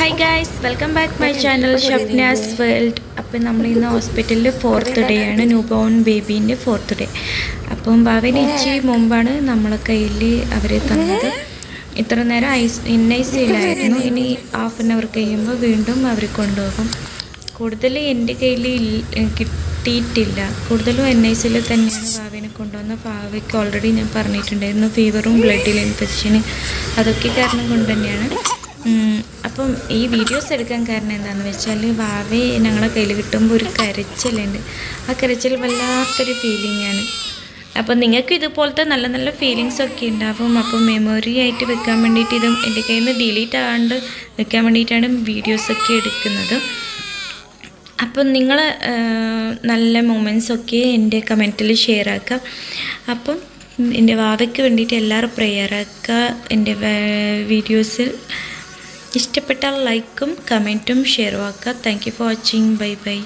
Hi guys, welcome back my channel Shafna's World. അപ്പോൾ നമ്മൾ ഇന്ന് ഹോസ്പിറ്റലിൽ 4th ഡേ ആണ്, ന്യൂ ബോൺ ബേബീൻ്റെ 4th ഡേ. അപ്പം ഭാവിന് ഇച്ചിരി മുമ്പാണ് നമ്മളെ കയ്യിൽ അവരെ തന്നത്. ഇത്ര നേരം ICUലായിരുന്നു. ഇനി ഹാഫ് ആൻ അവർ കഴിയുമ്പോൾ വീണ്ടും അവർ കൊണ്ടുപോകും. കൂടുതൽ എൻ്റെ കയ്യിൽ കിട്ടിയിട്ടില്ല. കൂടുതലും NICയിൽ തന്നെയാണ് ഭാവിനെ കൊണ്ടുവന്ന. ഭാവിക്ക് ഓൾറെഡി ഞാൻ പറഞ്ഞിട്ടുണ്ടായിരുന്നു ഫീവറും ബ്ലഡിൽ ഇൻഫെക്ഷന് അതൊക്കെ കാരണം കൊണ്ട് തന്നെയാണ്. അപ്പം ഈ വീഡിയോസ് എടുക്കാൻ കാരണം എന്താണെന്ന് വെച്ചാൽ ഭാവി ഞങ്ങളെ കയ്യിൽ കിട്ടുമ്പോൾ ഒരു കരച്ചിലുണ്ട്. ആ കരച്ചിൽ വല്ലാത്തൊരു ഫീലിംഗാണ്. അപ്പം നിങ്ങൾക്ക് ഇതുപോലത്തെ നല്ല നല്ല ഫീലിങ്സൊക്കെ ഉണ്ടാവും. അപ്പം മെമ്മറി ആയിട്ട് വെക്കാൻ വേണ്ടിയിട്ട് ഇതും എൻ്റെ കയ്യിൽ നിന്ന് ഡിലീറ്റ് ആകാണ്ട് വെക്കാൻ വേണ്ടിയിട്ടാണ് വീഡിയോസൊക്കെ എടുക്കുന്നത്. അപ്പം നിങ്ങൾ നല്ല മൊമെൻറ്റ്സൊക്കെ എൻ്റെ കമൻറ്റിൽ ഷെയർ ആക്കാം. അപ്പം എൻ്റെ ഭാവിക്ക് വേണ്ടിയിട്ട് എല്ലാവരും പ്രെയർ ആക്കുക. എൻ്റെ വീഡിയോസിൽ ഇഷ്ടപ്പെട്ടാൽ ലൈക്കും കമൻറ്റും ഷെയറും ആക്കുക. Thank you for watching. Bye bye.